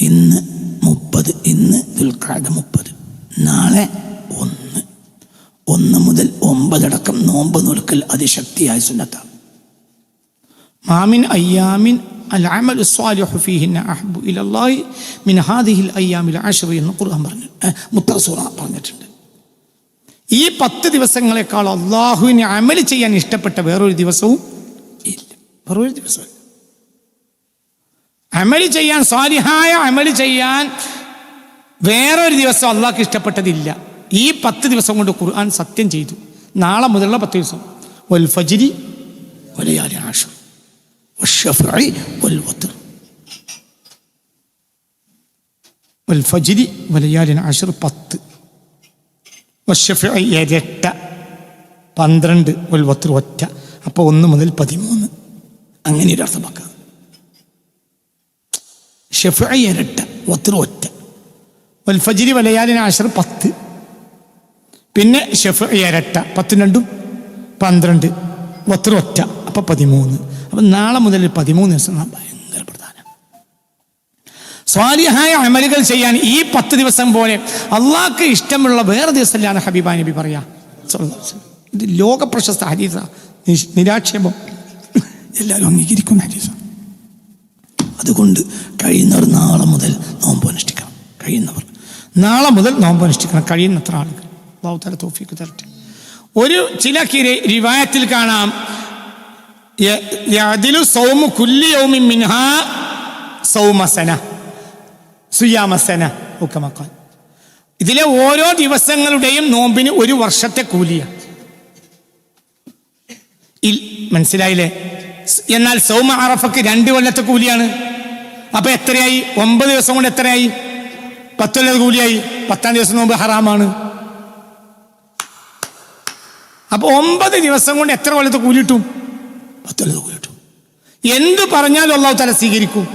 ഇന്ന് 30, ഇന്ന് ദുൽഖഅദ 30, നാളെ 1 മുതൽ 9 അടക്കം നോമ്പ് നോൽക്കൽ അതിശക്തിയായ സുന്നത്താണ്. മാമിൻ അയ്യാമിൻ അൽ അമലു സ്വാലിഹു ഫീഹിന്ന അഹബ്ബു ഇലല്ലാഹി മിൻ ഹാദിഹിൽ അയ്യാമിൽ അശ്ർ എന്ന് ഖുർആൻ പറഞ്ഞു, മുത്തസൂറ പറഞ്ഞിട്ടുണ്ട്. ഈ 10 ദിവസങ്ങളെക്കാൾ അള്ളാഹുവിനെ അമൽ ചെയ്യാൻ ഇഷ്ടപ്പെട്ട വേറൊരു ദിവസവും ഇല്ല. വേറൊരു ദിവസവും അമൽ ചെയ്യാൻ, സ്വാലിഹായ അമൽ ചെയ്യാൻ വേറൊരു ദിവസം അള്ളാഹ്ക്ക് ഇഷ്ടപ്പെട്ടതില്ല. ഈ 10 ദിവസം കൊണ്ട് ഖുർആൻ സത്യം ചെയ്തു. നാളെ മുതലുള്ള 10 ദിവസം, വൽ ഫജ്രി വലയാലിൻ അശ്ർ വശഫഇ വൽവത്ർ, വൽ ഫജ്രി വലയാലിൻ അശ്ർ 10, വശഫഇ 2, 12, വൽവത്ർ 1. അപ്പോൾ 1 മുതൽ 13 അങ്ങനെ ഒരു അർത്ഥമാക്കാം. ശഫഇ 2, വത്ർ 1, വൽ ഫജ്രി വലയാലിൻ അശ്ർ 10, പിന്നെ ശഫഇ 2, 10 12, വത്ർ 1, അപ്പോൾ 13. അപ്പം നാളെ മുതൽ 13 ദിവസം ഭയങ്കര പ്രധാനം. സ്വാലിഹായ അമലുകൾ ചെയ്യാൻ ഈ 10 ദിവസം പോലെ അള്ളാഹ്ക്ക് ഇഷ്ടമുള്ള വേറെ ദിവസമല്ലാണ് ഹബീബാ നബി പറയാ. ഇത് ലോക പ്രശസ്ത ഹദീസ, നിരാക്ഷേപം എല്ലാവരും അംഗീകരിക്കുന്ന ഹദീസ. അതുകൊണ്ട് കഴിയുന്നവർ നാളെ മുതൽ നോമ്പ് അനുഷ്ഠിക്കണം. നാളെ മുതൽ നോമ്പ് അനുഷ്ഠിക്കണം കഴിയുന്നത്ര ആളുകൾ. അല്ലാഹു തആല തൗഫീഖ് തരട്ടെ. ചില റിവായത്തിൽ കാണാം, യഅദിലു സൗമു കുല്ലി യൗമിൻ മിൻഹാ സൗമ സന സിയാമ സന കമാ ഖാൽ. ഇതിലെ ഓരോ ദിവസങ്ങളുടെയും നോമ്പിന് 1 വർഷത്തെ കൂലിയാണ്. മനസ്സിലായില്ലേ? എന്നാൽ സൗമ അറഫക്ക് 2 കൊല്ലത്തെ കൂലിയാണ്. അപ്പൊ എത്രയായി? 9 ദിവസം കൊണ്ട് എത്രയായി? 10 കൊല്ലത്തെ കൂലിയായി. 10-ാം ദിവസം നോമ്പ് ഹറാമാണ്. അപ്പൊ 9 ദിവസം കൊണ്ട് എത്ര കൊല്ലത്തെ കൂലി കിട്ടും? 10 കൊല്ലത്തെ കൂലി കിട്ടും. എന്ത് പറഞ്ഞാലും അല്ലാഹു തആല സ്വീകരിക്കും.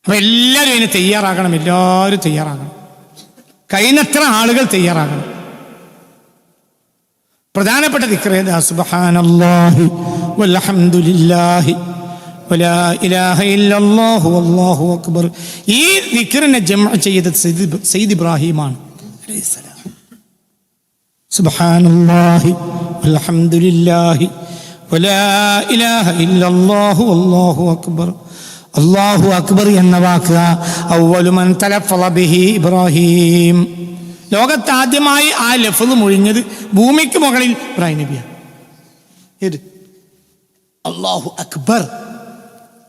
അപ്പൊ എല്ലാവരും അതിന് തയ്യാറാകണം. എല്ലാവരും തയ്യാറാകണം. കഴിയുന്നത്ര ആളുകൾ തയ്യാറാകണം. പ്രധാനപ്പെട്ട ദിക്ർ ഏതാ? സുബ്ഹാനല്ലാഹി വൽഹംദുലില്ലാഹി വലാ ഇലാഹ ഇല്ലല്ലാഹു വല്ലാഹു അക്ബർ. ഈ ദിക്റിനെ ജംഅ ചെയ്തത് സയ്യിദ് ഇബ്രാഹിമാണ് അലൈഹിസ്സലാം. സുബ്ഹാനല്ലാഹി വൽഹംദുലില്ലാഹി വലാ ഇലാഹ ഇല്ലല്ലാഹു വല്ലാഹു അക്ബർ. അല്ലാഹു അക്ബർ എന്ന വാക്ക് അവ്വലു മൻ തലഫള ബിഹി ഇബ്രാഹിം. ലോകത്ത് ആദ്യമായി ആ ലഫ്ള് മൊഴിഞ്ഞത് ഭൂമിക്ക് മുകളിൽ ഇബ്രാഹിം നബിയാണ്. അല്ലാഹു അക്ബർ.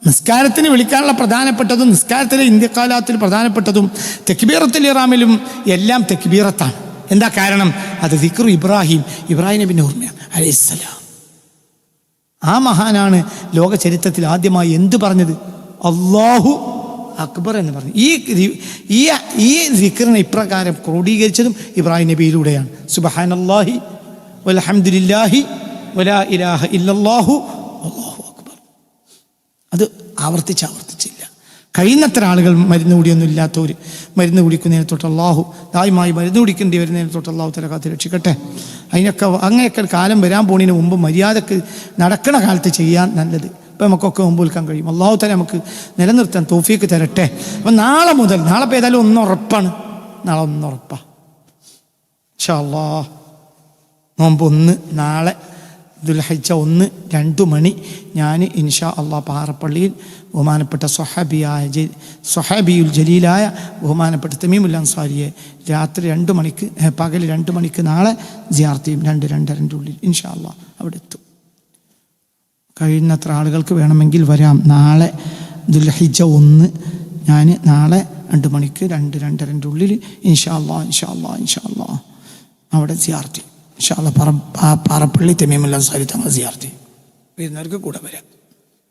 നിസ്കാരത്തിന് വിളിക്കാനുള്ള പ്രധാനപ്പെട്ടതും നിസ്കാരത്തിലെ ഇന്ത്യക്കാലത്തിൽ പ്രധാനപ്പെട്ടതും തക്ബീറത്തുൽ ഇഹ്റാമിലും എല്ലാം തക്ബീറത്താണ്. എന്താ കാരണം? അത് ദിക്ർ ഇബ്രാഹിം നബിന്റെ ഓർമ്മയാണ് അലൈഹിസ്സലാം. ആ മഹാനാണ് ലോക ചരിത്രത്തിൽ ആദ്യമായി എന്ത് പറഞ്ഞത്? അല്ലാഹു അക്ബർ എന്ന് പറഞ്ഞു. ഈ ദിക്റിനെ ഇപ്രകാരം ക്രോഡീകരിച്ചതും ഇബ്രാഹിം നബിയിലൂടെയാണ്. സുബ്ഹാനല്ലാഹി വൽഹംദുലില്ലാഹി വലാ ഇലാഹ ഇല്ലല്ലാഹു വല്ലാഹു അക്ബർ. അത് ആവർത്തിച്ചില്ല. കഴിയുന്നത്ര ആളുകൾ മരുന്ന് കൂടിയൊന്നും ഇല്ലാത്തവർ മരുന്ന് കുടിക്കുന്നതിനെ തൊട്ട് അള്ളാഹു ദായമായി മരുന്ന് കുടിക്കേണ്ടി വരുന്നതിനെ തൊട്ട് അള്ളാഹു തആല കാത്ത് രക്ഷിക്കട്ടെ. അങ്ങനെയൊക്കെ കാലം വരാൻ പോണതിന് മുമ്പ് മര്യാദക്ക് നടക്കണ കാലത്ത് ചെയ്യാൻ നല്ലത്. ഇപ്പം നമുക്കൊക്കെ മുമ്പ് വിൽക്കാൻ കഴിയും. അള്ളാഹു തആല നമുക്ക് നിലനിർത്താൻ തൗഫീഖ് തരട്ടെ. അപ്പം നാളെ മുതൽ, നാളെ ഇപ്പോൾ ഏതായാലും 1 ഉറപ്പാണ്. നാളെ 1 ഉറപ്പാണ് ഇൻഷാ അല്ലാഹ്. നോമ്പ് 1 നാളെ ദുൽഹിജ്ജ 1 2 മണി ഞാൻ ഇൻഷാ അല്ലാഹ് പാറപ്പള്ളിയിൽ ബഹുമാനപ്പെട്ട സ്വഹാബിയുൽ ജലീലായ ബഹുമാനപ്പെട്ട തമീമുൽ അൻസാരിയെ രാത്രി 2 മണിക്ക് പകൽ 2 മണിക്ക് നാളെ സിയാറത്ത് ചെയ്യും. 2-2:30 ഉള്ളിൽ ഇൻഷാ അല്ലാഹ് അവിടെ എത്തും. കഴിയുന്നത്ര ആളുകൾക്ക് വേണമെങ്കിൽ വരാം. നാളെ ദുൽഹിജ്ജ 1 ഞാൻ നാളെ 2 മണിക്ക് 2-2:30 ഉള്ളിൽ ഇൻഷാ അല്ലാഹ് അവിടെ സിയാറത്ത് ചെയ്യും. ഇൻഷാ അല്ലാഹ് പാറപ്പള്ളി തമീമുൽ അൻസാരി തങ്ങൾ സിയാറത്ത് ചെയ്യും. വരുന്നവർക്ക് കൂടെ വരാം.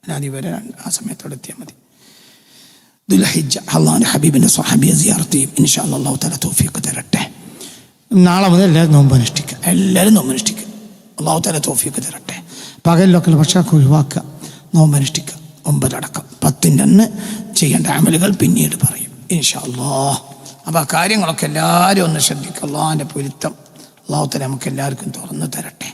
അനാദി വരെ ആ സമയത്തോടെ എത്തിയാൽ മതി. ദുൽഹിജ്ജ അള്ളാഹുവിൻ്റെ ഹബീബിൻ്റെ സ്വഹാബിയെ സിയാറത്ത് ചെയ്യും. ഇൻഷാ അല്ലാഹ് അല്ലാഹു തആല തൗഫീഖ് തരട്ടെ. നാളെ മുതൽ എല്ലാവരും നോമ്പ് അനുഷ്ഠിക്കുക. അല്ലാഹു തആല തൗഫീഖ് തരട്ടെ. പകലിലൊക്കെ ഭക്ഷണമൊക്കെ ഒഴിവാക്കുക, നോമ്പ് അനുഷ്ഠിക്കുക. 9 അടക്കം 10-ൻ്റെ അന്ന് ചെയ്യേണ്ട അമലുകൾ പിന്നീട് പറയും ഇൻഷാ അല്ലാഹ്. അപ്പോൾ ആ കാര്യങ്ങളൊക്കെ എല്ലാവരും ഒന്ന് ശ്രദ്ധിക്കുക. അള്ളാഹുവിൻ്റെ പൊരുത്തം അല്ലാഹു തആല നമുക്ക് എല്ലാവർക്കും തുറന്നു തരട്ടെ.